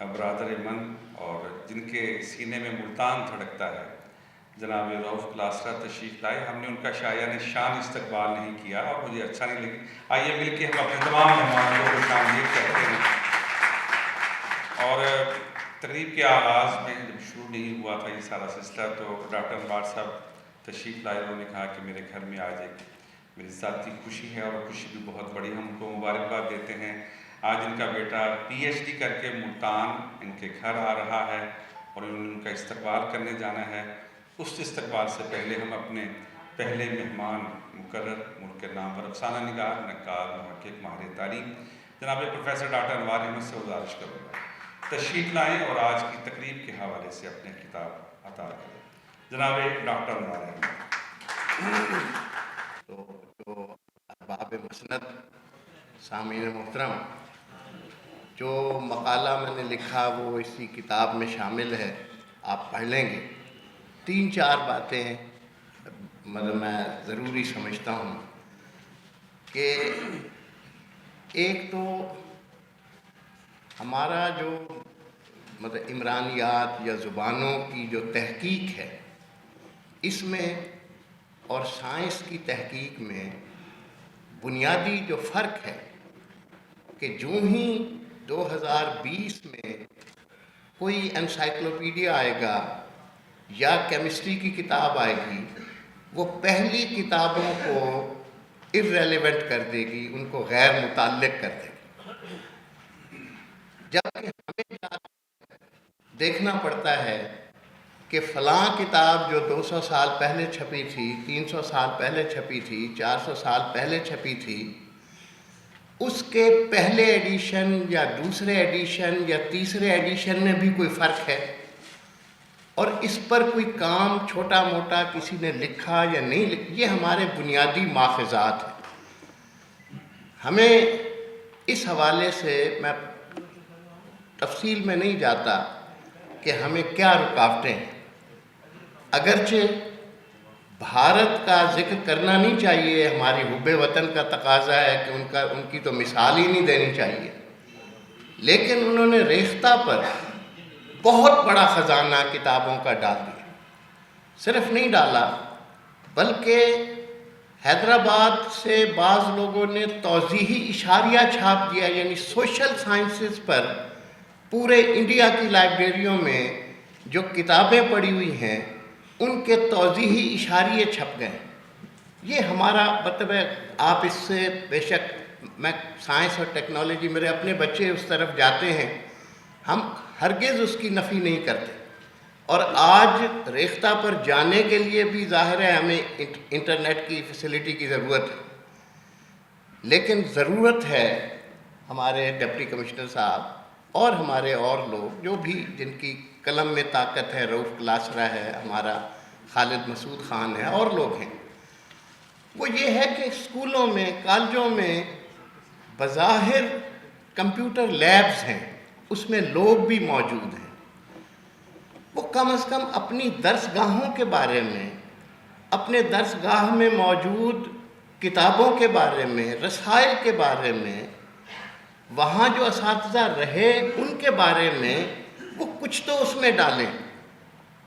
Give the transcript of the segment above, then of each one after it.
برادر من اور جن کے سینے میں ملتان دھڑکتا ہے، جناب رؤف کلاسرا تشریف لائے۔ ہم نے ان کا شایان شان استقبال نہیں کیا اور مجھے اچھا نہیں لگی۔ آئیے مل کے ہم اپنے تمام مہمانوں کو خوش آمدید کہتے ہیں۔ اور تقریب کے آغاز میں جب شروع نہیں ہوا تھا یہ سارا سلسلہ، تو ڈاکٹر انوار صاحب تشریف لائے، انہوں نے کہا کہ میرے گھر میں آج ایک میری ذاتی خوشی ہے اور خوشی بھی بہت بڑی، ہم ان کو مبارکباد دیتے ہیں۔ آج ان کا بیٹا PhD کر کے ملتان ان کے گھر آ رہا ہے اور انہوں نے ان کا استقبال کرنے جانا ہے۔ اس استقبال سے پہلے ہم اپنے پہلے مہمان مقرر، ملک کے نامور افسانہ نگار، نقاد، محقق، ماہر تعلیم جناب پروفیسر ڈاکٹر انوار احمد سے گزارش کروں گا تشریف لائیں اور آج کی تقریب کے حوالے سے اپنے خطاب عطا کریں۔ جناب ڈاکٹر انوار احمد۔ تو جو احباب مسند، سامعین محترم، جو مقالہ میں نے لکھا وہ اسی کتاب میں شامل ہے، آپ پڑھ لیں گے۔ 3-4 باتیں میں ضروری سمجھتا ہوں کہ ایک تو ہمارا جو عمرانیات یا زبانوں کی جو تحقیق ہے، اس میں اور سائنس کی تحقیق میں بنیادی جو فرق ہے کہ جو ہی 2020 میں کوئی انسائکلوپیڈیا آئے گا یا کیمسٹری کی کتاب آئے گی، وہ پہلی کتابوں کو irrelevant کر دے گی، ان کو غیر متعلق کر دے گی۔ جبکہ ہمیں دیکھنا پڑتا ہے کہ فلاں کتاب جو 200 سال پہلے چھپی تھی، 300 سال پہلے چھپی تھی، 400 سال پہلے چھپی تھی، اس کے پہلے ایڈیشن یا دوسرے ایڈیشن یا تیسرے ایڈیشن میں بھی کوئی فرق ہے، اور اس پر کوئی کام چھوٹا موٹا کسی نے لکھا یا نہیں لکھا، یہ ہمارے بنیادی ماخذات ہیں۔ ہمیں اس حوالے سے میں تفصیل میں نہیں جاتا کہ ہمیں کیا رکاوٹیں ہیں، اگرچہ بھارت کا ذکر کرنا نہیں چاہیے، ہماری حب وطن کا تقاضا ہے کہ ان کی تو مثال ہی نہیں دینی چاہیے، لیکن انہوں نے ریختہ پر بہت بڑا خزانہ کتابوں کا ڈال دیا۔ صرف نہیں ڈالا بلکہ حیدرآباد سے بعض لوگوں نے توضیحی اشاریہ چھاپ دیا، یعنی سوشل سائنسز پر پورے انڈیا کی لائبریریوں میں جو کتابیں پڑھی ہوئی ہیں ان کے توضیحی اشاریے چھپ گئے۔ یہ ہمارا مطلب ہے، آپ اس سے بے شک، میں سائنس اور ٹیکنالوجی، میرے اپنے بچے اس طرف جاتے ہیں، ہم ہرگز اس کی نفی نہیں کرتے، اور آج ریختہ پر جانے کے لیے بھی ظاہر ہے ہمیں انٹرنیٹ کی فیسلٹی کی ضرورت ہے، لیکن ضرورت ہے ہمارے ڈپٹی کمشنر صاحب اور ہمارے اور لوگ جو بھی جن کی قلم میں طاقت ہے، رؤف کلاسرا ہے، ہمارا خالد مسعود خان ہے، اور لوگ ہیں، وہ یہ ہے کہ اسکولوں میں، کالجوں میں بظاہر کمپیوٹر لیبز ہیں، اس میں لوگ بھی موجود ہیں، وہ کم از کم اپنی درس گاہوں کے بارے میں، اپنے درس گاہ میں موجود کتابوں کے بارے میں، رسائل کے بارے میں، وہاں جو اساتذہ رہے ان کے بارے میں وہ کچھ تو اس میں ڈالیں۔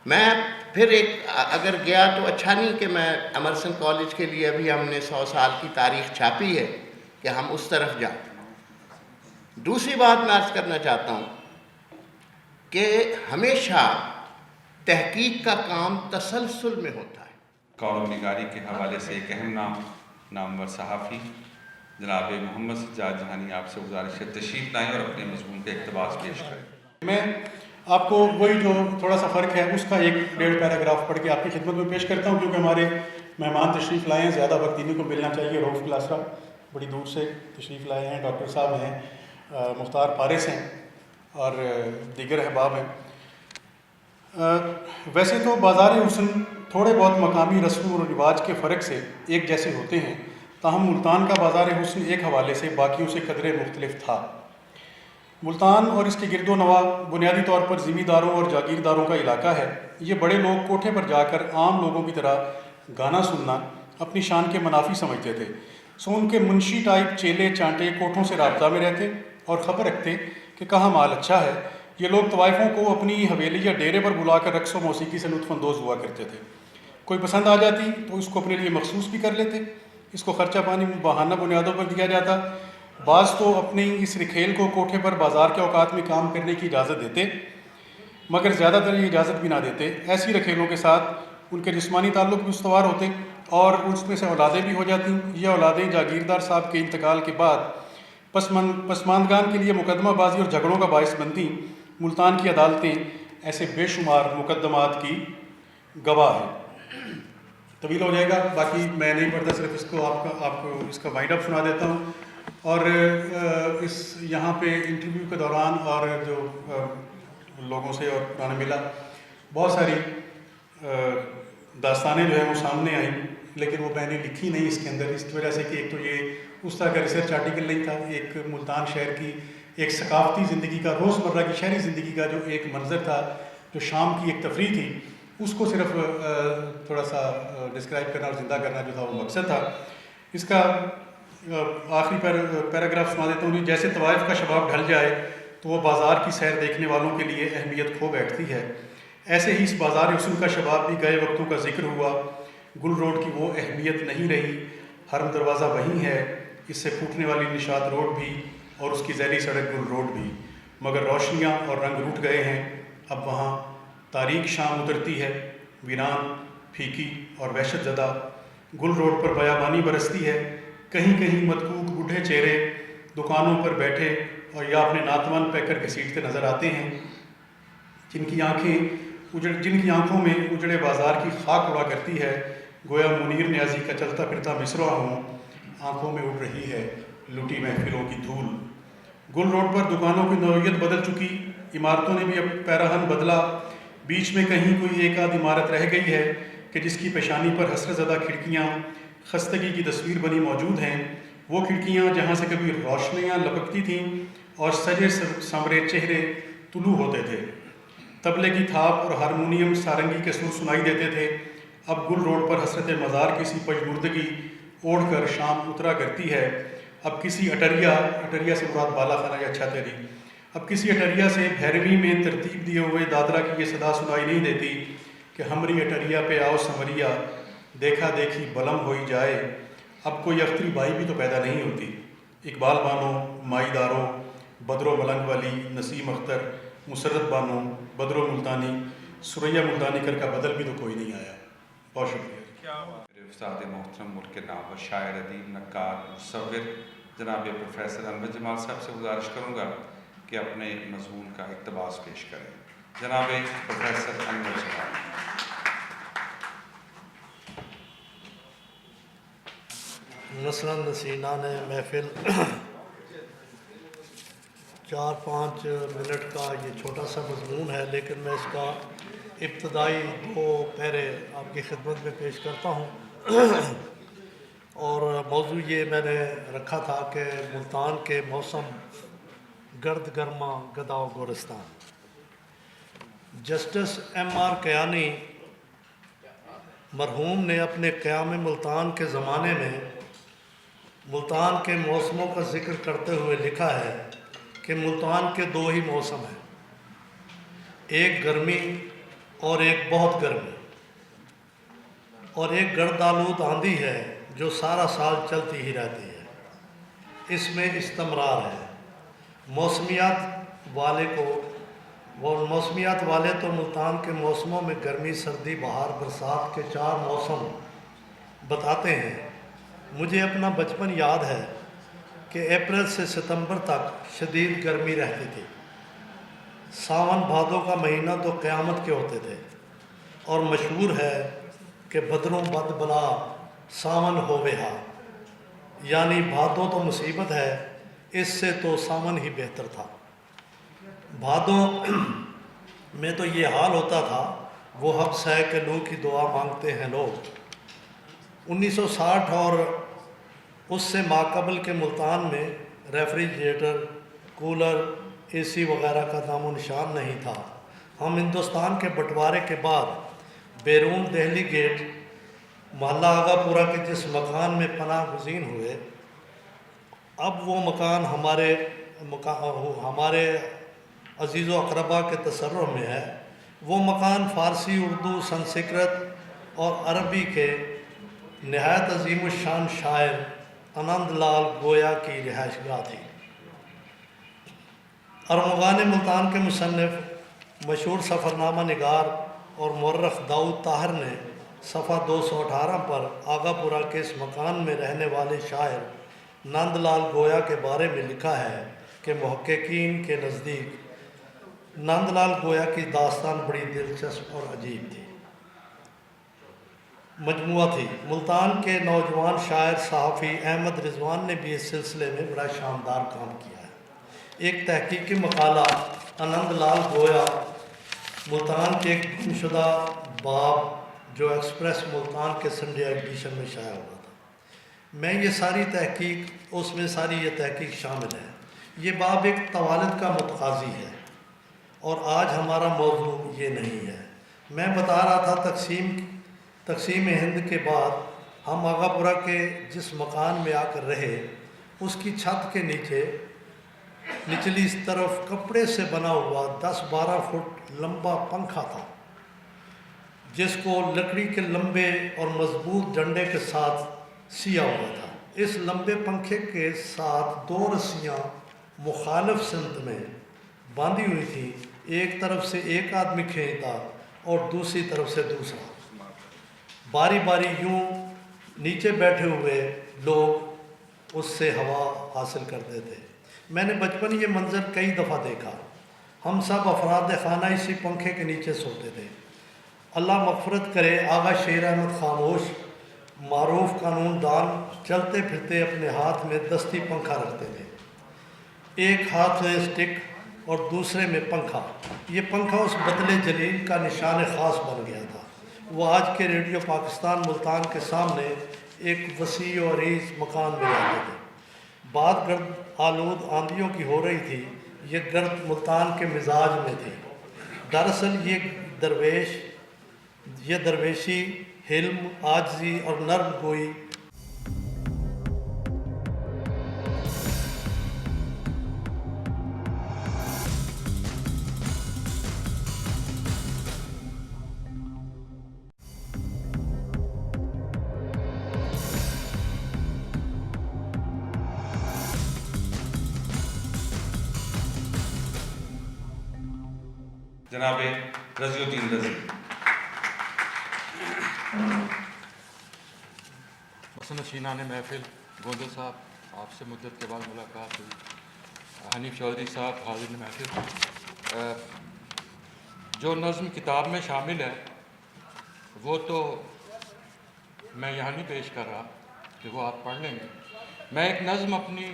میں پھر اگر گیا تو اچھا نہیں کہ میں امرسن کالج کے لیے ابھی ہم نے 100 سال کی تاریخ چھاپی ہے کہ ہم اس طرف جائیں۔ دوسری بات میں عرض کرنا چاہتا ہوں کہ ہمیشہ تحقیق کا کام تسلسل میں ہوتا ہے۔ کالم نگاری کے حوالے سے ایک اہم نامور صحافی جناب محمد سجاد جہانی، آپ سے گزارش ہے تشریف لائیں اور اپنے مضمون کے اقتباس پیش کریں۔ میں آپ کو وہی جو تھوڑا سا فرق ہے اس کا 1.5 پیراگراف پڑھ کے آپ کی خدمت میں پیش کرتا ہوں، کیونکہ ہمارے مہمان تشریف لائے ہیں، زیادہ وقت انہیں کو ملنا چاہیے۔ رؤف کلاسرا بڑی دور سے تشریف لائے ہیں، ڈاکٹر صاحب ہیں، مختار فارس ہیں اور دیگر احباب ہیں۔ ویسے تو بازار حسن تھوڑے بہت مقامی رسم و رواج کے فرق سے ایک جیسے ہوتے ہیں، تاہم ملتان کا بازار حسن ایک حوالے سے باقیوں سے قدرے مختلف تھا۔ ملتان اور اس کے گرد و نواح بنیادی طور پر زمینداروں اور جاگیرداروں کا علاقہ ہے۔ یہ بڑے لوگ کوٹھے پر جا کر عام لوگوں کی طرح گانا سننا اپنی شان کے منافی سمجھتے تھے، سو ان کے منشی ٹائپ چیلے چانٹے کوٹھوں سے رابطہ میں رہتے اور خبر رکھتے کہ کہاں مال اچھا ہے، یہ لوگ طوائفوں کو اپنی حویلی یا ڈیرے پر بلا کر رقص و موسیقی سے لطف اندوز ہوا کرتے تھے. کوئی پسند آ جاتی تو اس کو اپنے لیے مخصوص بھی کر لیتے. اس کو خرچہ پانی بہانہ بنیادوں پر دیا جاتا. بعض تو اپنی اس رکھیل کو کوٹھے پر بازار کے اوقات میں کام کرنے کی اجازت دیتے، مگر زیادہ تر یہ اجازت بھی نہ دیتے. ایسی رکھیلوں کے ساتھ ان کے جسمانی تعلق بھی استوار ہوتے اور اس میں سے اولادیں بھی ہو جاتی. یہ اولادیں جاگیردار صاحب کے انتقال کے بعد پسماندگان کے لیے مقدمہ بازی اور جھگڑوں کا باعث بنتی. ملتان کی عدالتیں ایسے بے شمار مقدمات کی گواہ ہیں. طویل ہو جائے گا، باقی میں نہیں پڑھتا، صرف اس کو آپ کو اس کا وائنڈ اپ سنا دیتا ہوں. اور اس یہاں پہ انٹرویو کے دوران اور جو لوگوں سے اور پرانا ملا، بہت ساری داستانیں جو ہیں وہ سامنے آئیں، لیکن وہ میں نے لکھی نہیں اس کے اندر، اس وجہ سے کہ ایک تو یہ اس طرح کا ریسرچ آرٹیکل نہیں تھا. ایک ملتان شہر کی ایک ثقافتی زندگی کا، روزمرہ کی شہری زندگی کا جو ایک منظر تھا، جو شام کی ایک تفریح تھی، اس کو صرف تھوڑا سا ڈسکرائب کرنا اور زندہ کرنا جو تھا وہ مقصد تھا. اس کا آخری پیراگراف سنا دیتا ہوں. جیسے طوائف کا شباب ڈھل جائے تو وہ بازار کی سیر دیکھنے والوں کے لیے اہمیت کھو بیٹھتی ہے، ایسے ہی اس بازار حسن کا شباب بھی گئے وقتوں کا ذکر ہوا. گل روڈ کی وہ اہمیت نہیں رہی، حرم دروازہ وہیں ہے، اس سے پھوٹنے والی نشاط روڈ بھی اور اس کی ذیلی سڑک گل روڈ بھی، مگر روشنیاں اور رنگ روٹ گئے ہیں. اب وہاں تاریک شام اترتی ہے، ویران، پھیکی اور وحشت زدہ. گل روڈ پر بیابانی برستی ہے، کہیں کہیں مدکوک بوڑھے چہرے دکانوں پر بیٹھے اور یا اپنے ناتوان پیکر گھسیٹتے نظر آتے ہیں، جن کی آنکھوں میں اجڑے بازار کی خاک اڑا کرتی ہے، گویا منیر نیازی کا چلتا پھرتا مصرع ہوں، آنکھوں میں اڑ رہی ہے لٹی محفلوں کی دھول. گل روڈ پر دکانوں کی نوعیت بدل چکی، عمارتوں نے بھی اب پیراہن بدلا. بیچ میں کہیں کوئی ایک آدھ عمارت رہ گئی ہے کہ جس کی پیشانی پر حسرت زدہ کھڑکیاں خستگی کی تصویر بنی موجود ہیں. وہ کھڑکیاں جہاں سے کبھی روشنیاں لپکتی تھیں اور سجے سنورے چہرے طلوع ہوتے تھے، طبلے کی تھاپ اور ہارمونیم سارنگی کے سر سنائی دیتے تھے. اب گل روڈ پر حسرت مزار کسی پژمردگی اوڑھ کر شام اترا کرتی ہے. اب کسی اٹریا سے مراد بالا خانہ یا چھتری، اب کسی اٹریا سے بھیروی میں ترتیب دیے ہوئے دادرا کی یہ صدا سنائی نہیں دیتی کہ ہمری اٹریا پہ آؤ سنوریا، دیکھا دیکھی بلم ہوئی جائے. اب کوئی اختری بائی بھی تو پیدا نہیں ہوتی. اقبال بانو، مائی دارو، بدرو ملنگ والی، نسیم اختر، مسرت بانو، بدرو ملتانی، سریا ملتانی کر کا بدل بھی تو کوئی نہیں آیا. بہت شکریہ. میرے استاد محترم، ملک کے نامور شاعر، ادیب، نقاد، مصور جناب پروفیسر انور جمال صاحب سے گزارش کروں گا کہ اپنے مضمون کا اقتباس پیش کریں. جناب پروفیسر انور جمال. مثلاً نسینان محفل 4-5 منٹ کا یہ چھوٹا سا مضمون ہے، لیکن میں اس کا ابتدائی 2 پیرے آپ کی خدمت میں پیش کرتا ہوں. اور موضوع یہ میں نے رکھا تھا کہ ملتان کے موسم گرد گرما گدا و گورستان. Justice M.R. کیانی مرحوم نے اپنے قیام ملتان کے زمانے میں ملتان کے موسموں کا ذکر کرتے ہوئے لکھا ہے کہ ملتان کے 2 ہی موسم ہیں، ایک گرمی اور ایک بہت گرمی، اور ایک گرد آلود آندھی ہے جو سارا سال چلتی ہی رہتی ہے. اس میں استمرار ہے. موسمیات والے تو ملتان کے موسموں میں گرمی، سردی، بہار، برسات کے 4 موسم بتاتے ہیں. مجھے اپنا بچپن یاد ہے کہ اپریل سے ستمبر تک شدید گرمی رہتی تھی. ساون بھادو کا مہینہ تو قیامت کے ہوتے تھے، اور مشہور ہے کہ بدروں بد بلا ساون ہووے ہا، یعنی بھادو تو مصیبت ہے، اس سے تو ساون ہی بہتر تھا. بھادو میں تو یہ حال ہوتا تھا، وہ حبس ہے کہ لو کی دعا مانگتے ہیں لوگ. 1960 اور اس سے ماقبل کے ملتان میں ریفریجریٹر، کولر، اے سی وغیرہ کا نام و نشان نہیں تھا. ہم ہندوستان کے بٹوارے کے بعد بیرون دہلی گیٹ محلہ آغا پورہ کے جس مکان میں پناہ گزین ہوئے، اب وہ مکان ہمارے عزیز و اقربا کے تصرف میں ہے، وہ مکان فارسی، اردو، سنسکرت اور عربی کے نہایت عظیم الشان شاعر آنند لال گویا کی رہائش گاہ تھی۔ ارمغان ملتان کے مصنف، مشہور سفرنامہ نگار اور مورخ داؤد طاہر نے صفحہ 218 پر آگا پورہ کے اس مکان میں رہنے والے شاعر نند لال گویا کے بارے میں لکھا ہے کہ محققین کے نزدیک نند لال گویا کی داستان بڑی دلچسپ اور عجیب تھی۔ مجموعہ تھی۔ ملتان کے نوجوان شاعر صحافی احمد رضوان نے بھی اس سلسلے میں بڑا شاندار کام کیا ہے۔ ایک تحقیقی مقالہ آنند لال گویا ملتان کے ایک گمشدہ باب جو ایکسپریس ملتان کے سنڈے ایڈیشن میں شائع ہوا تھا، میں یہ ساری تحقیق، اس میں ساری یہ تحقیق شامل ہے۔ یہ باب ایک توالد کا متقاضی ہے اور آج ہمارا موضوع یہ نہیں ہے۔ میں بتا رہا تھا تقسیم ہند کے بعد ہم آگا پورہ کے جس مکان میں آ کر رہے، اس کی چھت کے نیچے نچلی اس طرف کپڑے سے بنا ہوا 10-12 فٹ لمبا پنکھا تھا، جس کو لکڑی کے لمبے اور مضبوط ڈنڈے کے ساتھ سیا ہوا تھا۔ اس لمبے پنکھے کے ساتھ 2 رسیاں مخالف سمت میں باندھی ہوئی تھی، ایک طرف سے ایک آدمی کھینچتا اور دوسری طرف سے دوسرا۔ باری باری یوں نیچے بیٹھے ہوئے لوگ اس سے ہوا حاصل کرتے تھے۔ میں نے بچپن یہ منظر کئی دفعہ دیکھا۔ ہم سب افراد خانہ اسی پنکھے کے نیچے سوتے تھے۔ اللہ مغفرت کرے، آغا شیر احمد خاموش معروف قانون دان چلتے پھرتے اپنے ہاتھ میں دستی پنکھا رکھتے تھے، ایک ہاتھ میں اسٹک اور دوسرے میں پنکھا۔ یہ پنکھا اس بدلے جلیل کا نشان خاص بن گیا تھا۔ وہ آج کے ریڈیو پاکستان ملتان کے سامنے ایک وسیع و عریض مکان میں رہتے تھے۔ بات گرد آلود آندھیوں کی ہو رہی تھی، یہ گرد ملتان کے مزاج میں تھی۔ دراصل یہ درویشی، حلم، عاجزی اور نرم گوئی جناب رضی الدین رضی۔ نشینان محفل گوندے صاحب، آپ سے مدت کے بعد ملاقات ہوئی۔ حنیف چودھری صاحب، حاضرین محفل، جو نظم کتاب میں شامل ہے وہ تو میں یہاں نہیں پیش کر رہا کہ وہ آپ پڑھ لیں گے۔ میں ایک نظم اپنی،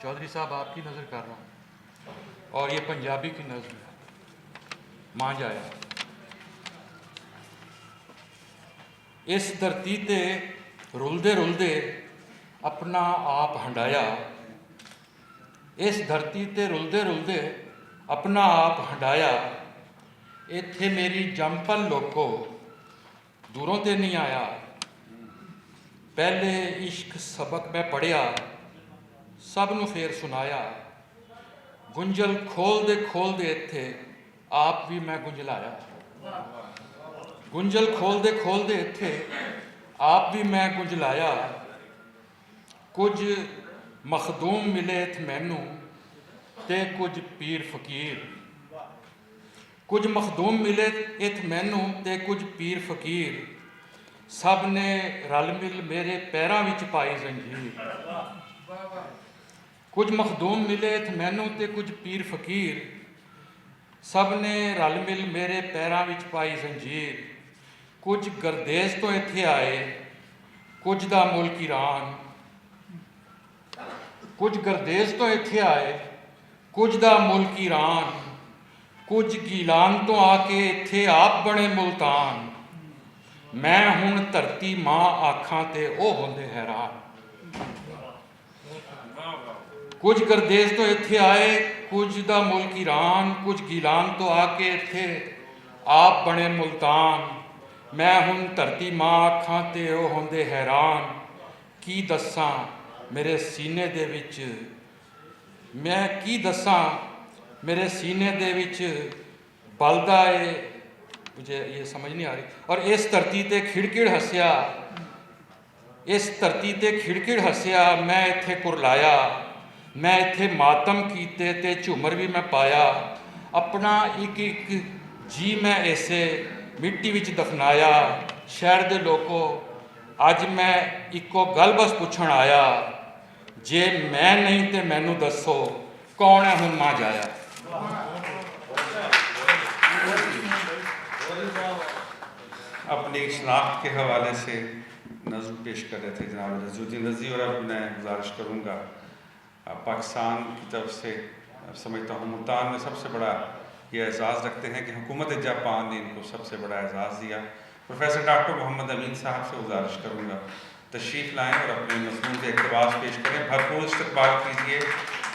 چودھری صاحب آپ کی نظر کر رہا ہوں، اور یہ پنجابی کی نظم ہے، ماں جایا۔ اس دھرتی تے رلدے رلدے اپنا آپ ہنڈایا، اس دھرتی تے رلدے رلدے اپنا آپ ہنڈایا، ایتھے میری جمپل لوکو دوروں تے نہیں آیا۔ پہلے عشق سبق میں پڑھیا، سب نو پھر سنایا، گنجل کھول دے ایتھے آپ بھی میں گنجلایا۔ گنجل کھول دے ایتھے آپ بھی میں گنجلایا، کچھ مخدوم ملے اتھ مینوں تے کچھ پیر فقیر، کچھ مخدوم ملے اتھ مینوں تے کچھ پیر فقیر، سب نے رل مل میرے پیراں وچ پائی زنجیر۔ کچھ مخدوم ملے اتھ مینوں تے کچھ پیر فقیر، سب نے رل مل میرے پیراں وچ پائی زنجیر۔ کچھ گردیز تو ایتھے آئے کچھ دا ملک ایران، کچھ گردیز تو ایتھے آئے کچھ دا ملک ایران، کچھ گیلان تو آ کے ایتھے آپ بنے ملتان، میں ہن دھرتی ماں آکھاں تے او ہوندے حیران۔ کچھ گردیز تو ایتھے آئے کچھ دا ملک ایران، کچھ گیلان تو آ کے ایتھے آپ بنے ملتان، میں ہن دھرتی ماں آکھاں تے او ہوندے حیران۔ کی دساں میرے سینے دے وچ، میں کی دساں मेरे सीने दे विच बलदा है, मुझे ये समझ नहीं आ रही। और इस धरती ते खिड़खिड़ हस्या, इस धरती ते खिड़खिड़ हस्या, मैं इत्थे कुरलाया, मैं इत्थे मातम कीते ते झूमर भी मैं पाया, अपना एक एक जी मैं इसे मिट्टी विच दफनाया। शहर दे लोगों, अज मैं इको गल बस पुछण आया, जे मैं नहीं ते मैनू दसो कौन है हुण मां जाया। अपनी शनाख्त के हवाले से नज़्म पेश कर रहे थे जनाब रज़ीउद्दीन रज़ी, और अब मैं गुजारिश करूँगा पाकिस्तान की तरफ से, समझता हूँ मुल्तान में सबसे बड़ा ये एज़ाज़ रखते हैं कि हुकूमत जापान ने इनको सबसे बड़ा एज़ाज़ दिया। प्रोफेसर डॉक्टर मोहम्मद अमीन साहब से गुजारिश करूँगा तशरीफ़ लाएँ और अपने मज़मून के इक़्तिबास पेश करें। भरपूर इस्तक़बाल कीजिए।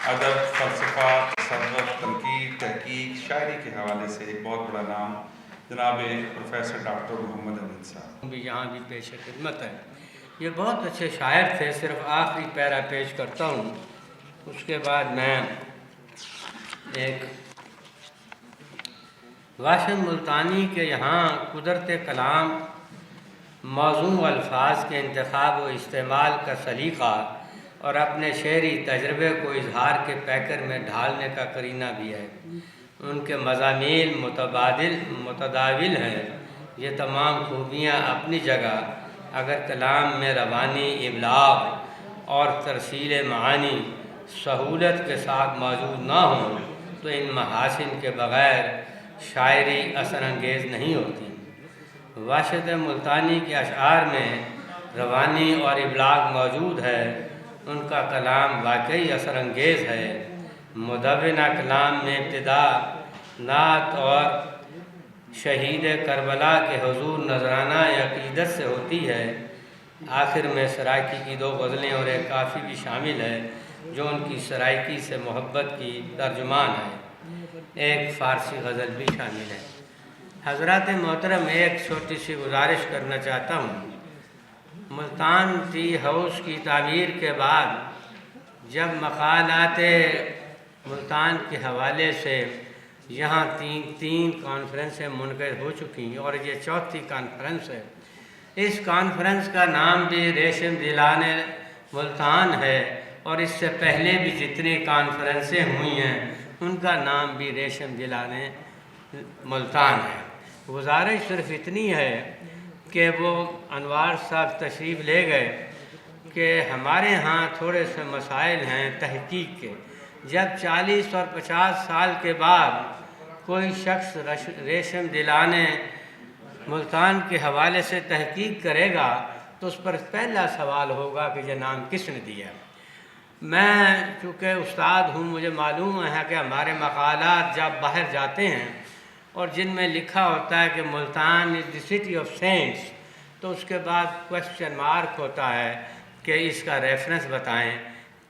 अदब, फ़लसफ़ा, तसव्वुफ़, तनक़ीद, तहक़ीक़, शायरी के हवाले से एक बहुत बड़ा नाम जनाब प्रोफेसर डॉक्टर मोहम्मद अमीन साहब भी यहाँ भी पेश खिदमत है। ये बहुत अच्छे शायर थे। सिर्फ आखिरी पैरा पेश करता हूँ, उसके बाद मैं एक वाशिम मुल्तानी के यहाँ कुदरत कलाम मौज़ू अल्फाज के इंतखाब व इस्तेमाल का सलीक़ा और अपने शेरी तजर्बे को इजहार के पैकर में ढालने का करीना भी है। उनके मज़ामीन मुतदाविल हैं। ये तमाम खूबियाँ अपनी जगह। अगर कलाम में रवानी, इबलाग और तरसील मानी सहूलत के साथ मौजूद ना हों तो इन महासिन के बग़ैर शायरी असर अंगेज़ नहीं होती। वाशिद मुल्तानी के अशआर में रवानी और इबलाग मौजूद है। उनका कलाम वाकई असर अंगेज़ है। मुदव्विना कलाम में इब्तिदा नात और शहीद करबला के हुजूर नजराना अक़ीदत से होती है। आखिर में सराइकी की 2 गज़लें और एक काफ़ी भी शामिल है जो उनकी सराइकी से मोहब्बत की तर्जुमान है। एक फ़ारसी गज़ल भी शामिल है। हज़रात मोहतरम, एक छोटी सी गुजारिश करना चाहता हूँ। मुल्तान टी हाउस की तामीर के बाद जब मक़ालाते मुल्तान के हवाले से यहाँ तीन कॉन्फ्रेंसें मुनक़िद हो चुकी हैं और ये चौथी कॉन्फ्रेंस है। इस कॉन्फ्रेंस का नाम भी रेशम दिलाने मुल्तान है और इससे पहले भी जितनी कॉन्फ्रेंसें हुई हैं उनका नाम भी रेशम दिलाने मुल्तान है। गुजारिश सिर्फ इतनी है कि वो अनवार साहब तशरीफ़ ले गए कि हमारे यहाँ थोड़े से मसाइल हैं तहक़ीक़ के। जब 40 और 50 साल के बाद कोई शख्स रेशम दिलाने मुल्तान के हवाले से तहक़ीक़ करेगा तो उस पर पहला सवाल होगा कि यह नाम किसने दिया। मैं चूँकि उस्ताद हूँ, मुझे मालूम है कि हमारे मक़ालात जब बाहर जाते हैं और जिनमें लिखा होता है कि Multan is the city of cents, तो उसके बाद क्वेश्चन मार्क होता है कि इसका रेफरेंस बताएं,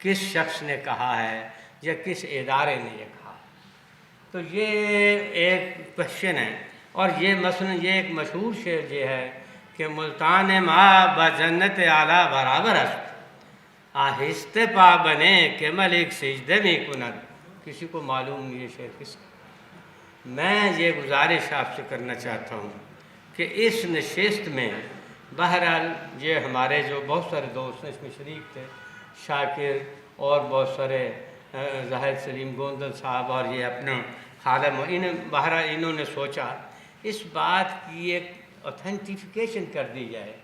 किस शख्स ने कहा है या किस इदारे ने ये कहा। तो ये एक क्वेश्चन है। और ये मसलन ये एक मशहूर शेर ये है कि मुल्तान माँ ब जन्नत आला बराबर हस्त, आहिस्ते पा बने के मलिक सिजदे में कुनद। किसी को मालूम नहीं ये शेर किसका। मैं ये गुजारिश आपसे करना चाहता हूँ कि इस नशिस्त में बहरहाल ये हमारे जो बहुत सारे दोस्त हैं इसमें शरीक थे, शाकिर और बहुत सारे ज़ाहिद सलीम गोंदल साहब और ये अपने खालम, बहरहाल इन्होंने सोचा इस बात की एक ऑथेंटिफिकेशन कर दी जाए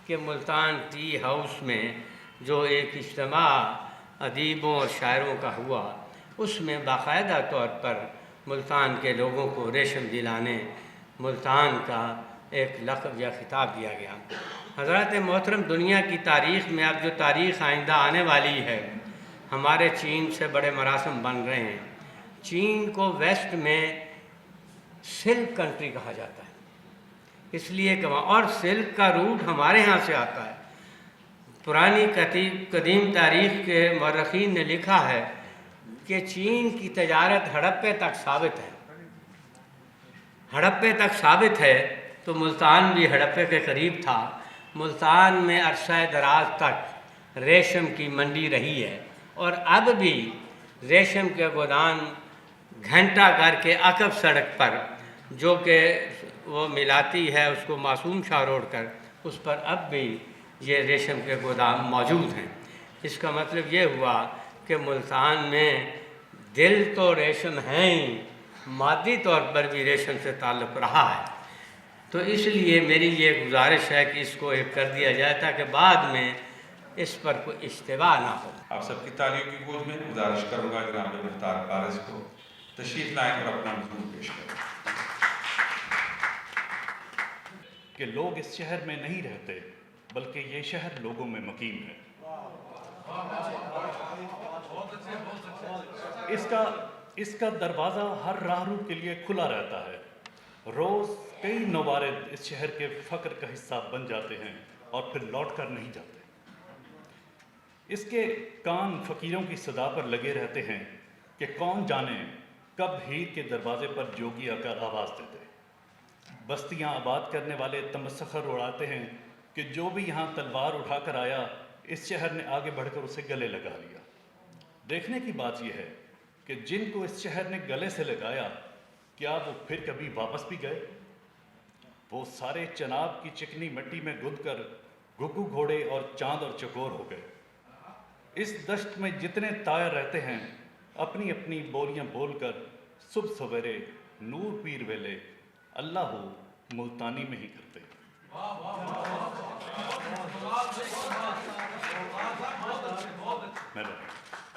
कि मुल्तान टी हाउस में जो एक इज्तिमा अदीबों और शायरों का हुआ उसमें बाकायदा तौर पर मुल्तान के लोगों को रेशम दिलाने मुल्तान का एक लक़ब या खिताब दिया गया। हज़रात मोहतरम, दुनिया की तारीख़ में अब जो तारीख़ आइंदा आने वाली है, हमारे चीन से बड़े मरासम बन रहे हैं। चीन को वेस्ट में सिल्क कंट्री कहा जाता है इसलिए कि वहाँ, और सिल्क का रूट हमारे यहाँ से आता है। पुरानी कदीम तारीख़ के मौरख़ीन ने लिखा है कि चीन की तजारत हड़प्पे तक साबित है। हड़प्पे तक साबित है तो मुल्तान भी हड़प्पे के करीब था। मुल्तान में अरसा दराज तक रेशम की मंडी रही है और अब भी रेशम के गोदाम घंटा घर के अकब सड़क पर जो कि वो मिलाती है उसको मासूम शाह रोड कर, उस पर अब भी ये रेशम के गोदाम मौजूद हैं। इसका मतलब ये हुआ कि मुल्तान में दिल तो रेशम हैं ही, मादी तौर पर भी रेशम से ताल्लुक़ रहा है। तो इसलिए मेरी ये गुजारिश है कि इसको एक कर दिया जाए ताकि बाद में इस पर कोई इश्तिबा ना हो। आप सबकी तालियों की गूंज में गुजारिश करूंगा जनाब मुख्तार कारिस को तशरीफ लाएं और अपना मजमून पेश करें। कि लोग इस शहर में नहीं रहते बल्कि ये शहर लोगों में मकीम है। इसका दरवाज़ा हर राहरू के लिए खुला रहता है। रोज़ कई नवारिद इस शहर के फ़क्र का हिस्सा बन जाते हैं और फिर लौट कर नहीं जाते। इसके कान फ़कीरों की सदा पर लगे रहते हैं कि कौन जाने कब हीर के दरवाज़े पर जोगी आकर आवाज़ देते। बस्तियां आबाद करने वाले तमस्खर उड़ाते हैं कि जो भी यहाँ तलवार उठाकर आया इस शहर ने आगे बढ़कर उसे गले लगा लिया। देखने की बात यह है कि जिनको इस शहर ने गले से लगाया क्या वो फिर कभी वापस भी गए? वो सारे चनाब की चिकनी मिट्टी में गुद कर घुघु घोड़े और चांद और चकोर हो गए। इस दश्त में जितने तायर रहते हैं अपनी अपनी बोलियां बोलकर सुबह सवेरे नूर पीर वेले अल्लाह मुल्तानी में ही करते हैं।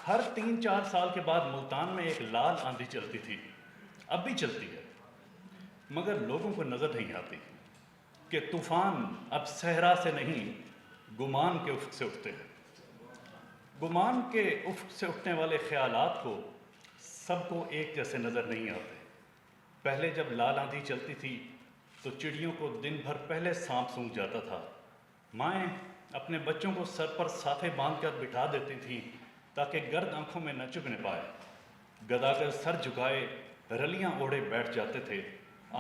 हर 3-4 साल के बाद मुल्तान में एक लाल आंधी चलती थी, अब भी चलती है, मगर लोगों को नज़र नहीं आती कि तूफ़ान अब सहरा से नहीं गुमान के उफ़क़ से उठते हैं। गुमान के उफ़क़ से उठने वाले ख़यालात को सबको एक जैसे नज़र नहीं आते। पहले जब लाल आंधी चलती थी तो चिड़ियों को दिन भर पहले सांप सूंघ जाता था। माएँ अपने बच्चों को सर पर साफे बांध कर बिठा देती थीं ताकि गर्द आंखों में न चुभने पाए। गदागर सर झुकाए रलियां ओढ़े बैठ जाते थे।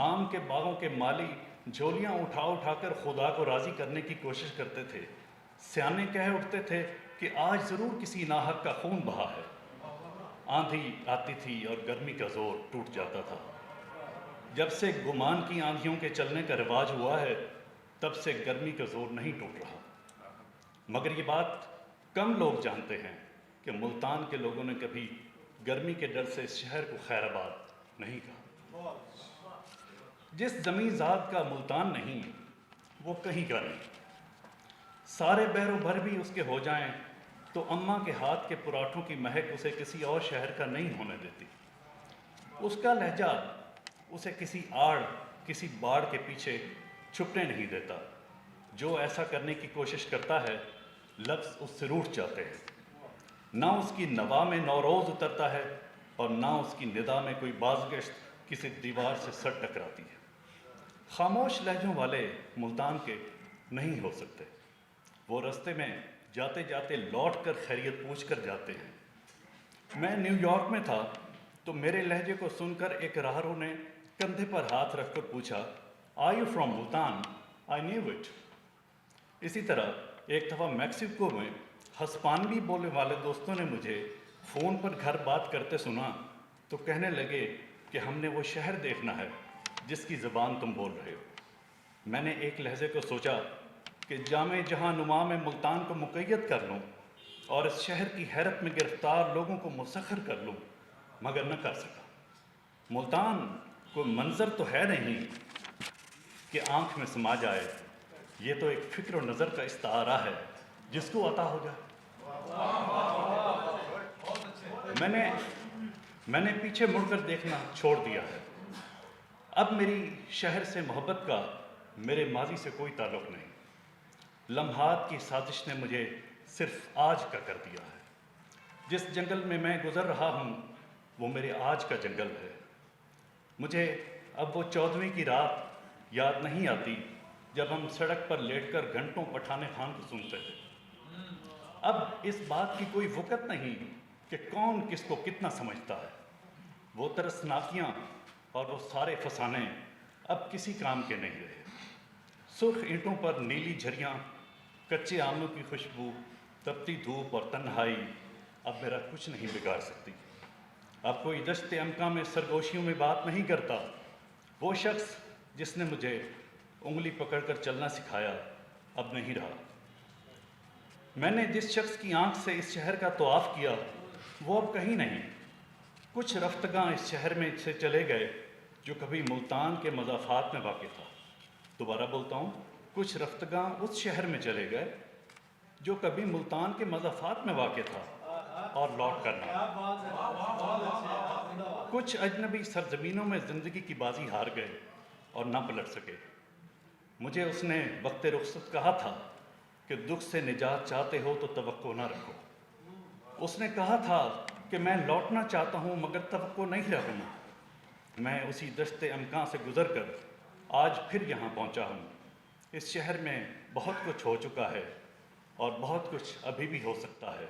आम के बागों के माली झोलियां उठा उठाकर खुदा को राज़ी करने की कोशिश करते थे। सियाने कह उठते थे कि आज ज़रूर किसी नाहक का खून बहा है। आंधी आती थी और गर्मी का जोर टूट जाता था। जब से गुमान की आंधियों के चलने का रिवाज हुआ है तब से गर्मी का जोर नहीं टूट रहा। मगर ये बात कम लोग जानते हैं कि मुल्तान के लोगों ने कभी गर्मी के डर से इस शहर को खैराबाद नहीं कहा। जिस ज़मीन ज़ात का मुल्तान नहीं वो कहीं का नहीं। सारे बहरों भर भी उसके हो जाएं तो अम्मा के हाथ के पराठों की महक उसे किसी और शहर का नहीं होने देती। उसका लहजा उसे किसी आड़ किसी बाड़ के पीछे छुपने नहीं देता। जो ऐसा करने की कोशिश करता है लफ्ज़ उससे रूठ जाते हैं। ना उसकी नवा में नौरोज़ उतरता है और ना उसकी निदा में कोई बाज़गश्त किसी दीवार से सर टकराती है। खामोश लहजों वाले मुल्तान के नहीं हो सकते। वो रास्ते में जाते जाते लौट कर खैरियत पूछ कर जाते हैं। मैं न्यूयॉर्क में था तो मेरे लहजे को सुनकर एक राहरो ने कंधे पर हाथ रखकर पूछा, are you from Multan? I knew it. इसी तरह एक दफ़ा मैक्सिको में हस्पानवी बोलने वाले दोस्तों ने मुझे फ़ोन पर घर बात करते सुना तो कहने लगे कि हमने वो शहर देखना है जिसकी ज़बान तुम बोल रहे हो। मैंने एक लहजे को सोचा कि जामे जहां नुमा में मुल्तान को मुक़य्यद कर लूँ और इस शहर की हैरत में गिरफ़्तार लोगों को मुसख्खर कर लूँ, मगर न कर सका। मुल्तान कोई मंज़र तो है नहीं कि आँख में समा जाए, ये तो एक फ़िक्र और नज़र का इस्तारा है जिसको अता हो जाए। मैंने पीछे मुड़कर देखना छोड़ दिया है। अब मेरी शहर से मोहब्बत का मेरे माजी से कोई ताल्लुक़ नहीं। लम्हात की साजिश ने मुझे सिर्फ आज का कर दिया है। जिस जंगल में मैं गुज़र रहा हूँ वो मेरे आज का जंगल है। मुझे अब वो 14वीं की रात याद नहीं आती जब हम सड़क पर लेटकर घंटों पठाने खान को सुनते थे। अब इस बात की कोई वक़्त नहीं कि कौन किसको कितना समझता है। वो तरसनाकियाँ और वो सारे फसाने अब किसी काम के नहीं रहे। सुर्ख ईंटों पर नीली झरियाँ, कच्चे आमों की खुशबू, तपती धूप और तन्हाई अब मेरा कुछ नहीं बिगाड़ सकती। अब कोई दश्त अमका में सरगोशियों में बात नहीं करता। वो शख्स जिसने मुझे उंगली पकड़कर चलना सिखाया अब नहीं रहा। मैंने जिस शख्स की आंख से इस शहर का तवाफ़ किया वो अब कहीं नहीं। कुछ रफ्तगां इस शहर में से चले गए जो कभी मुल्तान के मज़ाफ़ात में वाक़ था। दोबारा बोलता हूँ, कुछ रफ्तगां उस शहर में चले गए जो कभी मुल्तान के मज़ाफ़ात में वाक़ था और लौट करना। कुछ अजनबी सरजमीनों में ज़िंदगी की बाजी हार गए और ना पलट सके। मुझे उसने वक्त रुखसत कहा था कि दुख से निजात चाहते हो तो तवक्को ना रखो। उसने कहा था कि मैं लौटना चाहता हूँ मगर तवक्को नहीं रखूँगा। मैं उसी दश्ते अमकां से गुज़र कर आज फिर यहाँ पहुँचा हूँ। इस शहर में बहुत कुछ हो चुका है और बहुत कुछ अभी भी हो सकता है।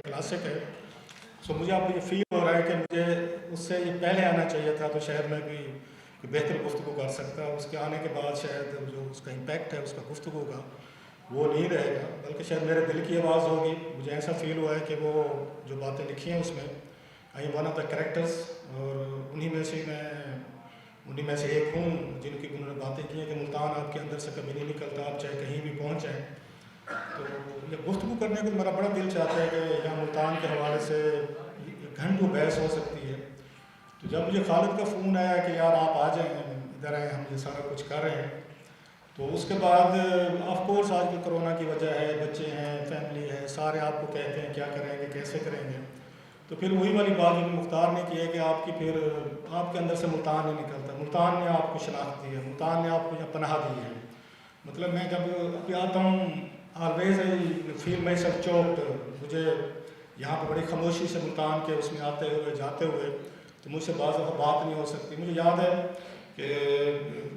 क्लासिक है। सो मुझे अब ये फील हो रहा है कि मुझे उससे ये पहले आना चाहिए था तो शहर में कोई बेहतर गुफ्तगू कर सकता। उसके आने के बाद शायद जो उसका इम्पैक्ट है उसका गुफ्तगू का वो नहीं रहेगा, बल्कि शायद मेरे दिल की आवाज़ होगी। मुझे ऐसा फील हुआ है कि वो जो बातें लिखी हैं उसमें I one of the characters, और उन्हीं में से एक हूँ जिनकी उन्होंने बातें की हैं कि मुल्तान आपके अंदर से कभी नहीं निकलता, आप चाहे कहीं भी पहुँच जाएँ। तो ये गुफ्तगू करने को मेरा बड़ा दिल चाहता है कि यहाँ मुल्तान के हवाले से घंटों बहस हो सकती है। तो जब मुझे खालिद का फ़ोन आया कि यार आप आ जाएँ इधर आए, हम ये सारा कुछ कर रहे हैं, तो उसके बाद ऑफ कोर्स आज की कोरोना की वजह है, बच्चे हैं, फैमिली है, सारे आपको कहते हैं क्या करेंगे कैसे करेंगे। तो फिर वही वाली बात जो मुख्तार ने की है कि फिर आपके अंदर से मुल्तान नहीं निकलता। मुल्तान ने आपको शनाख्त दी है, मुल्तान ने आपको यहाँ पनाह दी है। मतलब मैं जब अभी आता हूँ always I feel my self choked. मुझे यहाँ पर बड़ी खामोशी से मुल्तान के उसमें आते हुए जाते हुए तो मुझसे बात नहीं हो सकती। मुझे याद है कि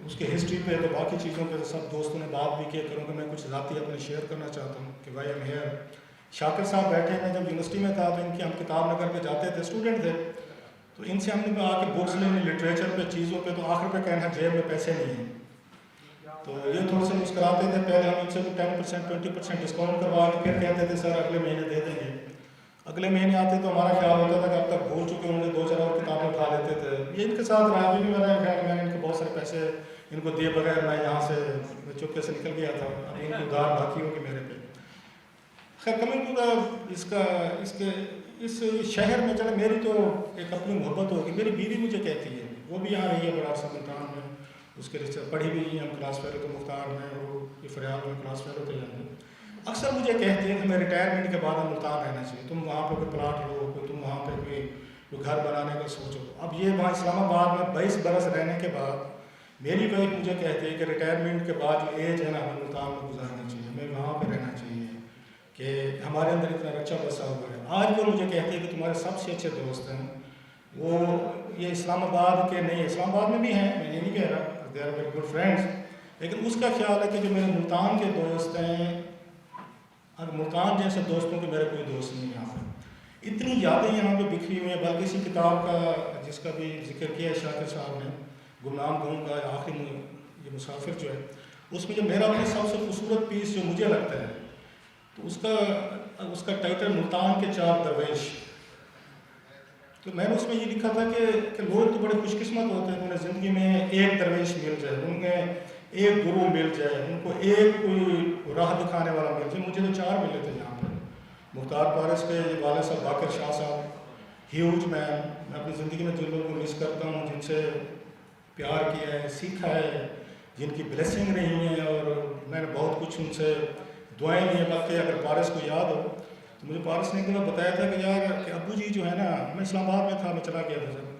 उसके हिस्ट्री पे तो बाकी चीज़ों पे तो सब दोस्तों ने बात भी किया करूँ कि मैं कुछ ज़ाती अपने शेयर करना चाहता हूँ कि भाई हम हेयर शाकिर साहब बैठे हैं। जब यूनिवर्सिटी में था तो इनकी हम किताब नगर पे जाते थे, स्टूडेंट थे, तो इनसे हमने आके बुक्स लेने लिटरेचर पे चीज़ों पे, तो आखिर पे कहना जेब में पैसे नहीं हैं। तो ये थोड़े से मुस्कुराते थे। पहले हम इनसे 10% 20% डिस्काउंट करवा के फिर कहते थे सर अगले महीने दे देंगे। अगले महीने आते तो हमारा ख्याल होता था कि अब तक भूल चुके होंगे, 2-4 और किताबें उठा लेते थे। ये इनके साथ रहा भी नहीं मेरा ख्याल। मैंने इनको बहुत सारे पैसे इनको दिए बगैर मैं यहाँ से चुपके से निकल गया था। अब इनकी उधार बाकी होगी मेरे पे। खैर कमिंग टू द इस शहर में चले, मेरी तो एक अपनी मोहब्बत होगी। मेरी बीवी मुझे कहती है, वो भी यहाँ रही है बड़ा सा मुल्तान में, उसके रिश्ते पढ़ी भी हम क्लास फेलो तो मुख्तार में और ये फरियाल में क्लास फेलो थे यहाँ। अक्सर मुझे कहती है कि मैं रिटायरमेंट के बाद हम मुल्तान रहना चाहिए, तुम वहाँ पे कोई प्लाट लो, कोई तुम वहाँ पे कोई घर बनाने का सोचो। अब ये वहाँ इस्लामाबाद में 22 बरस रहने के बाद मेरी वाइफ मुझे कहती है कि रिटायरमेंट के बाद जो एज है ना हमें मुल्तान में गुजारना चाहिए, हमें वहाँ पर रहना चाहिए कि हमारे अंदर इतना रक्षा बसा हुआ है। आज वो मुझे कहती है कि तुम्हारे सबसे अच्छे दोस्त हैं वो ये इस्लामाबाद के नहीं, इस्लामाबाद में भी हैं, मैं ये नहीं कह रहा, they are very good friends, लेकिन उसका ख्याल है कि जो मेरे मुल्तान के दोस्त हैं, और मुल्तान जैसे दोस्तों के मेरे कोई दोस्त नहीं यहाँ पर। इतनी यादें यहाँ पे बिखरी हुई हैं। बल्कि इसी किताब का जिसका भी जिक्र किया है शाकिर साहब ने, गुमनाम गूंग का आखिरी ये मुसाफिर जो है, उसमें जो मेरा अपने सबसे खूबसूरत पीस जो मुझे लगता है तो उसका टाइटल मुल्तान के 4 दरवेश। तो मैंने उसमें ये लिखा था कि लोग तो बड़े खुशकिस्मत होते हैं, उन्हें ज़िंदगी में एक दरवेश मिल जाए, उन्हें एक गुरु मिल जाए, उनको एक कोई राह दिखाने वाला मिल जाए। मुझे तो 4 मिले थे यहाँ पर। मुख्तार पारिस के वाले साहब बाकर शाह साहब, ह्यूज मैन। मैं अपनी ज़िंदगी में जिन लोगों को मिस करता हूँ, जिनसे प्यार किया है, सीखा है, जिनकी ब्लेसिंग रही है, और मैंने बहुत कुछ उनसे दुआएं ली हैं। बल्कि अगर पारिस को याद हो तो मुझे पारिस ने एक दिन बताया था कि यार कि अब्बू जी जो है ना, मैं इस्लामाबाद में था, मैं चला गया था जब,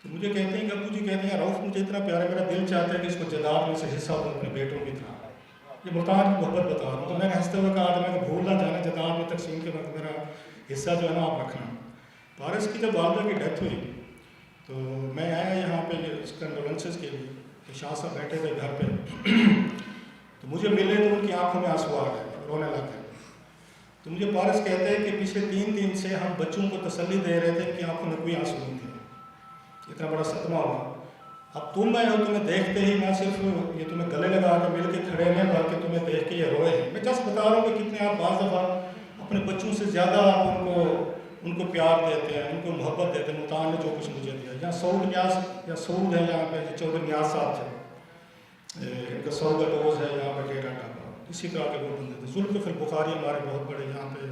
तो मुझे कहते हैं कि अब्बू जी कहते हैं रऊफ़ मुझे इतना प्यारा, मेरा दिल चाहता है कि इसको जदाब में से हिस्सा दूँ अपने बेटों की तरह। ये मुल्तान की मोहब्बत बता रहा हूँ। तो मैंने हंसते हुए कहा था मैं भूल ना जाना, जदाब में तकसीम के वक्त मेरा हिस्सा जो है ना आप रखना। पारिस की जब वालदा की डेथ हुई तो मैं आया यहाँ पे उस कंडोलेंसेस के लिए कि शाह साहब बैठे थे घर पे तो मुझे मिले तो उनकी आंखों में आंसू आ गए, रोने लग गए। तो मुझे पारस कहते हैं कि पिछले 3 दिन से हम बच्चों को तसल्ली दे रहे थे कि आंखों में कोई आंसू नहीं थे, इतना बड़ा सदमा हुआ। अब तुम आए हो, तुम्हें देखते ही ना सिर्फ ये तुम्हें गले लगा के मिल के खड़े हैं, बल्कि तुम्हें देख के ये रोए हैं। मैं जस्ट बता रहा हूँ कि कितने आप बाज़ दफ़ा अपने बच्चों से ज़्यादा आप उनको प्यार देते हैं, उनको मोहब्बत देते हैं। मुल्तान ने जो कुछ मुझे दिया, यहाँ सऊद न्याज या सऊद है, यहाँ पे चौधरी न्याज साहब थे, इनका सऊद का डोज है यहाँ पे डेरा टाका, इसी तरह के वो बंदे थे। जुल्फ़िकार बुखारी हमारे बहुत बड़े यहाँ पे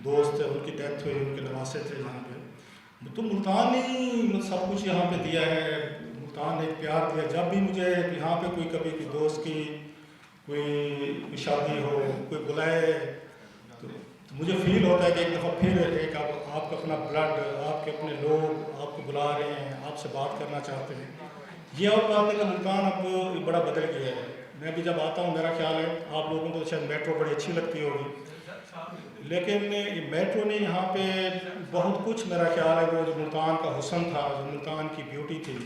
दोस्त थे, उनकी डेथ हुई, उनके नवासे थे यहाँ पे। तो मुल्तान ने सब कुछ यहाँ पे दिया है, मुल्तान ने एक प्यार दिया। जब भी मुझे यहाँ पे कोई कभी कोई दोस्त की कोई शादी हो, कोई बुलाए तो मुझे फील होता है कि एक दफ़ा फिर एक आपका अपना ब्लड, आपके अपने लोग आपको बुला रहे हैं, आपसे बात करना चाहते हैं। ये और बात है कि मुल्तान अब बड़ा बदल गया है। मैं भी जब आता हूँ, मेरा ख्याल है आप लोगों को तो शायद मेट्रो बड़ी अच्छी लगती होगी, लेकिन ये मेट्रो ने यहाँ पे बहुत कुछ, मेरा ख्याल है वो जो मुल्तान का हुस्न था, जो मुल्तान की ब्यूटी थी।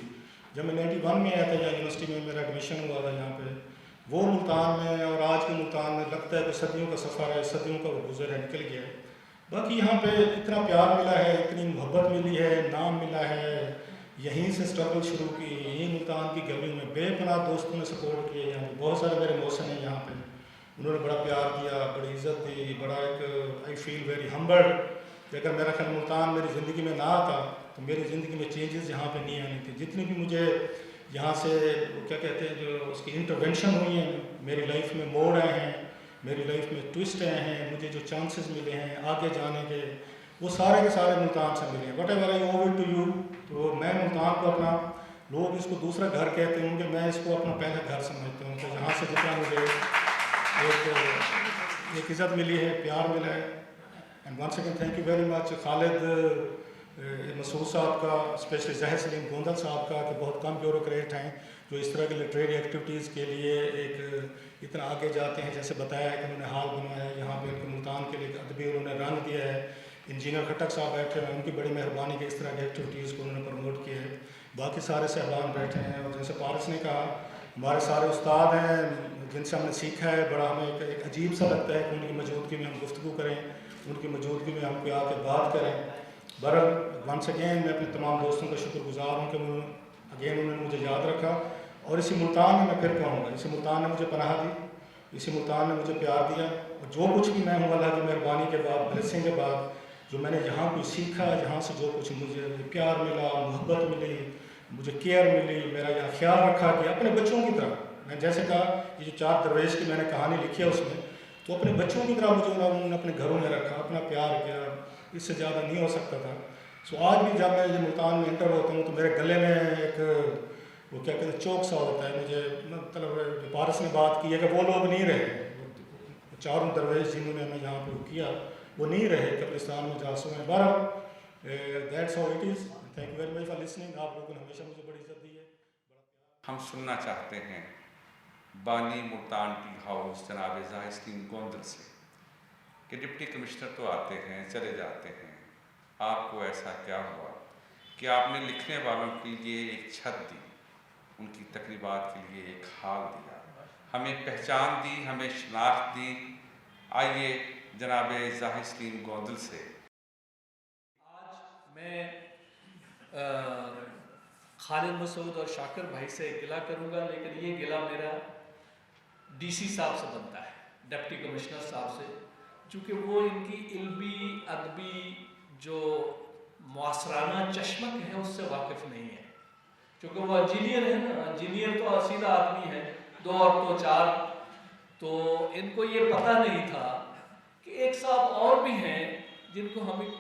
जब मैं 91 में आया था, यहाँ यूनिवर्सिटी में मेरा एडमिशन हुआ था यहाँ पे, वो मुल्तान में और आज के मुल्तान में लगता है कि सदियों का सफ़र है, सदियों का वो गुजर है, निकल गया है। बाकी यहाँ पे इतना प्यार मिला है, इतनी मोहब्बत मिली है, नाम मिला है, यहीं से स्ट्रगल शुरू की, यहीं मुल्तान की गलियों में बेपनाह दोस्तों ने सपोर्ट किया। यहाँ पे बहुत सारे मेरे मौसन हैं यहाँ पे, उन्होंने बड़ा प्यार दिया, बड़ी इज़्ज़त दी, बड़ा एक आई फील वेरी हम्बल्ड कि अगर मेरा ख्याल मुल्तान मेरी ज़िंदगी में ना आता तो मेरी ज़िंदगी में चेंजेस यहाँ पे नहीं आनी थी। जितनी भी मुझे यहाँ से क्या कहते हैं जो उसकी इंटरवेंशन हुई हैं, मेरी लाइफ में मोड़ आए हैं, मेरी लाइफ में ट्विस्ट आए हैं, मुझे जो चांसेस मिले हैं आगे जाने के, वो सारे के सारे मुल्तान से मिले हैं। वट एवर आई ओव इट टू यू, तो मैं मुल्तान को अपना, लोग इसको दूसरा घर कहते होंगे, मैं इसको अपना पहला घर समझता हूँ। तो यहाँ से जितना मुझे एक इज़्ज़त मिली है, प्यार मिला है। And once again thank you very much Khalid Masood sahab का, स्पेशली ज़ाहिर सलीम गोंदल साहब का, कि बहुत कम ब्यूरोक्रेट हैं जो इस तरह के लिटरेरी एक्टिविटीज़ के लिए एक इतना आगे जाते हैं। जैसे बताया है कि उन्होंने हाल बनवाया है यहाँ पे, उनके मुल्तान के लिए अदबी उन्होंने रंग दिया है। इंजीनियर खटक साहब बैठे हैं, उनकी बड़ी मेहरबानी के इस तरह की एक्टिविटीज़ को उन्होंने प्रमोट किया है। बाकी सारे साहबान बैठे हैं, और जैसे पारस ने कहा, हमारे सारे उस्ताद हैं जिनसे हमने सीखा है। बड़ा हमें एक अजीब सा लगता है कि उनकी मौजूदगी में हम गुफ्तगू करें, उनकी मौजूदगी में हम कोई आके बात करें। बहरहाल वंस अगेन मैं अपने तमाम दोस्तों का शुक्रगुजार हूँ कि अगेन उन्होंने मुझे याद रखा, और इसी मुल्तान में मैं फिर कहूँगा, इसी मुल्तान ने मुझे पनाह दी, इसी मुल्तान ने मुझे प्यार दिया। और जो कुछ भी मैं हूँ अल्लाह की मेहरबानी के बाद, ब्लेसिंग के बाद, जो मैंने यहाँ कुछ सीखा, जहाँ से जो कुछ मुझे प्यार मिला, मोहब्बत मिली, मुझे केयर मिली, मेरा यहाँ ख्याल रखा कि अपने बच्चों की तरह, मैं जैसे कहा ये जो 4 दरवेश की मैंने कहानी लिखी है उसमें, तो अपने बच्चों की तरह मुझे उन्होंने अपने घरों में रखा, अपना प्यार किया, इससे ज़्यादा नहीं हो सकता था। सो आज भी जब मैं ये मुल्तान में इंटर होता हूँ तो मेरे गले में एक वो क्या कहते हैं चौक सा होता है। मुझे मतलब जो पारस ने बात की है कि वो लोग नहीं रहे, वो 4 दरवेश जिन्होंने हमें यहाँ पर किया वो नहीं रहे, कब्रिस्तान में जासू हैं। बहरहाल that's how it is. Thank you very much for listening. आप लोगों ने हमेशा मुझे बड़ी इज्जत दी है। हम सुनना चाहते हैं बानी मुल्तान टी हाउस जनाब ज़ाहिर सलीम गोंदल से कि डिप्टी कमिश्नर तो आते हैं चले जाते हैं, आपको ऐसा क्या हुआ कि आपने लिखने वालों के लिए एक छत दी, उनकी तकरीबात के लिए एक हाल दिया, हमें पहचान दी, हमें शनाख्त दी। आइए जनाब ज़ाहिर सलीम गोंदल से। आज मैं खालिद मसूद और शाकिर भाई से गिला करूंगा, लेकिन ये गिला मेरा डीसी साहब से बनता है, डिप्टी कमिश्नर साहब से, चूँकि वो इनकी इल्मी अदबी जो मुआसराना चश्मक है उससे वाकिफ़ नहीं है। क्योंकि वो इंजीनियर है ना, इंजीनियर तो सीधा आदमी है, 2 और 2 4, तो इनको ये पता नहीं था कि एक साहब और भी हैं जिनको हमें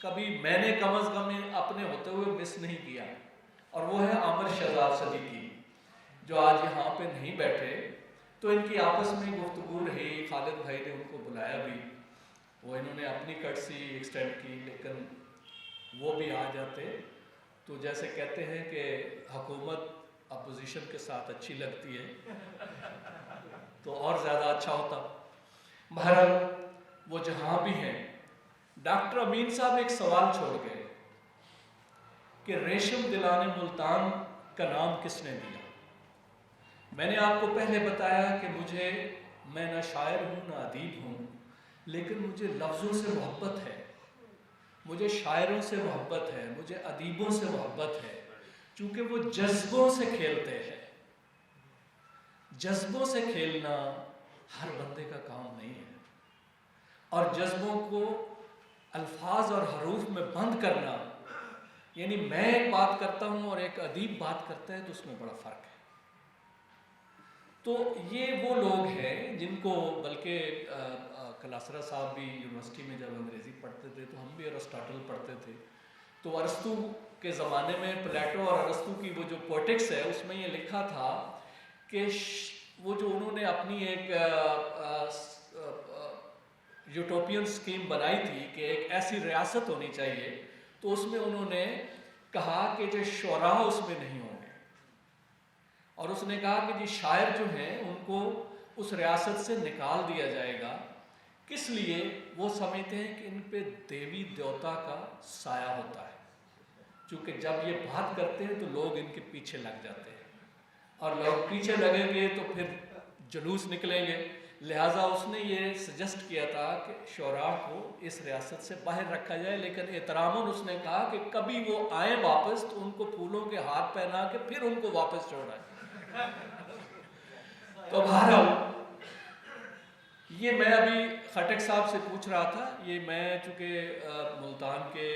कभी मैंने कम अज़ कम अपने होते हुए मिस नहीं किया, और वो है आमिर शहजाद सदीकी, जो आज यहाँ पे नहीं बैठे। तो इनकी आपस में गुफ्तगू रही, खालिद भाई ने उनको बुलाया भी, वो इन्होंने अपनी कर्सी एक्सटेंड की, लेकिन वो भी आ जाते तो जैसे कहते हैं कि हुकूमत अपोजिशन के साथ अच्छी लगती है तो और ज़्यादा अच्छा होता। बहरहाल वो जहाँ भी हैं, डॉक्टर अमीन साहब एक सवाल छोड़ गए कि रेशम दिलाने मुल्तान کا نام کس نے دیا؟ میں نے آپ کو پہلے بتایا کہ میں نہ شاعر ہوں نہ ادیب ہوں، لیکن مجھے لفظوں سے محبت ہے، مجھے شاعروں سے محبت ہے، مجھے ادیبوں سے محبت ہے، چونکہ وہ جذبوں سے کھیلتے ہیں۔ جذبوں سے کھیلنا ہر بندے کا کام نہیں ہے، اور جذبوں کو الفاظ اور حروف میں بند کرنا، یعنی میں ایک بات کرتا ہوں اور ایک ادیب بات کرتا ہے تو اس میں بڑا فرق ہے۔ تو یہ وہ لوگ ہیں جن کو، بلکہ کلاسرا صاحب بھی یونیورسٹی میں جب انگریزی پڑھتے تھے تو ہم بھی ارسطاٹل پڑھتے تھے، تو ارسطو کے زمانے میں پلیٹو اور ارسطو کی وہ جو پوئٹکس ہے اس میں یہ لکھا تھا کہ وہ جو انہوں نے اپنی ایک یوٹوپین سکیم بنائی تھی کہ ایک ایسی ریاست ہونی چاہیے، تو اس میں انہوں نے کہا کہ جو شعراء اس میں نہیں ہوں گے، اور اس نے کہا کہ جی شاعر جو ہیں ان کو اس ریاست سے نکال دیا جائے گا۔ کس لیے؟ وہ سمجھتے ہیں کہ ان پہ دیوی دیوتا کا سایہ ہوتا ہے، چونکہ جب یہ بات کرتے ہیں تو لوگ ان کے پیچھے لگ جاتے ہیں، اور لوگ پیچھے لگیں گے تو پھر جلوس نکلیں گے، لہٰذا اس نے یہ سجیسٹ کیا تھا کہ شعراء کو اس ریاست سے باہر رکھا جائے، لیکن احتراماً اس نے کہا کہ کبھی وہ آئیں واپس تو ان کو پھولوں کے ہاتھ پہنا کے پھر ان کو واپس چھوڑائیں۔ تو بہرحال یہ میں ابھی خٹک صاحب سے پوچھ رہا تھا، یہ میں چونکہ ملتان کے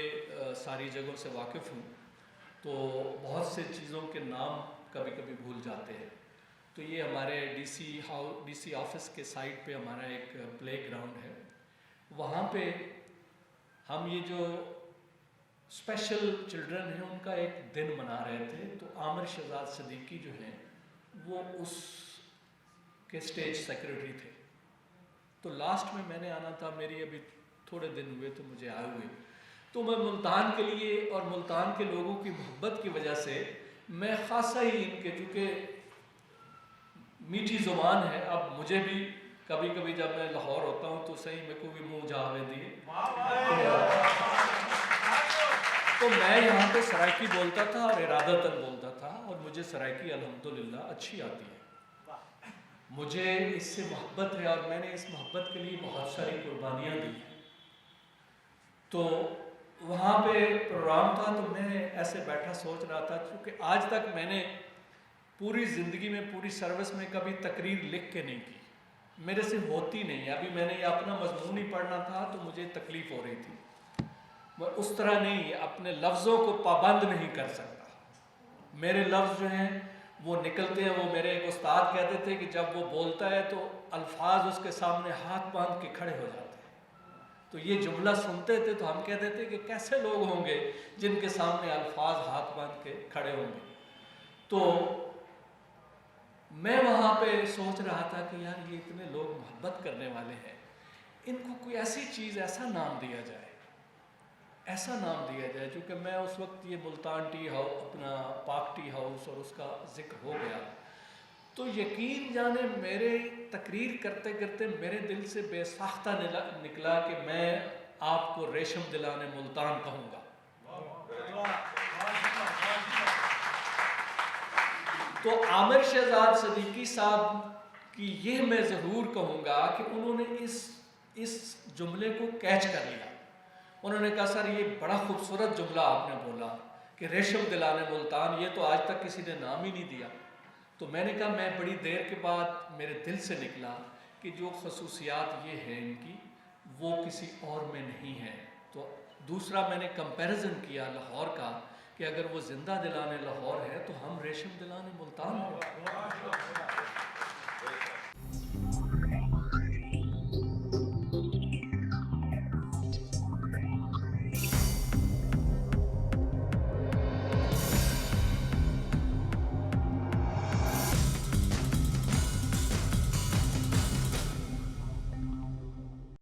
ساری جگہوں سے واقف ہوں تو بہت سے چیزوں کے نام کبھی کبھی بھول جاتے ہیں، تو یہ ہمارے ڈی سی آفس کے سائٹ پہ ہمارا ایک پلے گراؤنڈ ہے، وہاں پہ ہم یہ جو اسپیشل چلڈرن ہیں ان کا ایک دن منا رہے تھے، تو عامر شہزاد صدیقی جو ہیں وہ اس کے اسٹیج سیکرٹری تھے، تو لاسٹ میں نے آنا تھا، میری ابھی تھوڑے دن ہوئے تو مجھے آئے ہوئے، تو میں ملتان کے لیے اور ملتان کے لوگوں کی محبت کی وجہ سے میں خاصا ہی ان کے، چونکہ میٹھی زبان ہے، اب مجھے بھی کبھی کبھی جب میں لاہور ہوتا ہوں تو صحیح میں کو بھی منہ جاوے دیے، تو میں یہاں پہ سرائکی بولتا تھا اور ارادتاً بولتا تھا، اور مجھے سرائکی الحمدللہ اچھی آتی ہے، مجھے اس سے محبت ہے اور میں نے اس محبت کے لیے بہت ساری قربانیاں دی ہیں۔ تو وہاں پہ پروگرام تھا تو میں ایسے بیٹھا سوچ رہا تھا، کیونکہ آج تک میں نے پوری زندگی میں پوری سروس میں کبھی تقریر لکھ کے نہیں کی، میرے سے ہوتی نہیں ہے، ابھی میں نے یہ اپنا مضمون ہی پڑھنا تھا تو مجھے تکلیف ہو رہی تھی، میں اس طرح نہیں اپنے لفظوں کو پابند نہیں کر سکتا، میرے لفظ جو ہیں وہ نکلتے ہیں، وہ میرے ایک استاد کہتے تھے کہ جب وہ بولتا ہے تو الفاظ اس کے سامنے ہاتھ باندھ کے کھڑے ہو جاتے ہیں، تو یہ جملہ سنتے تھے تو ہم کہتے تھے کہ کیسے لوگ ہوں گے جن کے سامنے الفاظ ہاتھ باندھ کے کھڑے ہوں گے۔ تو میں وہاں پہ سوچ رہا تھا کہ یار یہ اتنے لوگ محبت کرنے والے ہیں، ان کو کوئی ایسی چیز، ایسا نام دیا جائے، ایسا نام دیا جائے، چونکہ میں اس وقت یہ ملتان ٹی ہاؤس، اپنا پاک ٹی ہاؤس اور اس کا ذکر ہو گیا، تو یقین جانے میرے تقریر کرتے کرتے میرے دل سے بے ساختہ نکلا کہ میں آپ کو ریشم دلانے ملتان کہوں گا۔ تو عامر شہزاد صدیقی صاحب کی یہ میں ضرور کہوں گا کہ انہوں نے اس جملے کو کیچ کر لیا، انہوں نے کہا سر یہ بڑا خوبصورت جملہ آپ نے بولا کہ ریشم دلانے ملتان، یہ تو آج تک کسی نے نام ہی نہیں دیا، تو میں نے کہا میں بڑی دیر کے بعد میرے دل سے نکلا کہ جو خصوصیات یہ ہیں ان کی وہ کسی اور میں نہیں ہیں، تو دوسرا میں نے کمپیریزن کیا لاہور کا کہ اگر وہ زندہ دلانے لاہور ہے تو ہم ریشم دلانے ملتان ہیں۔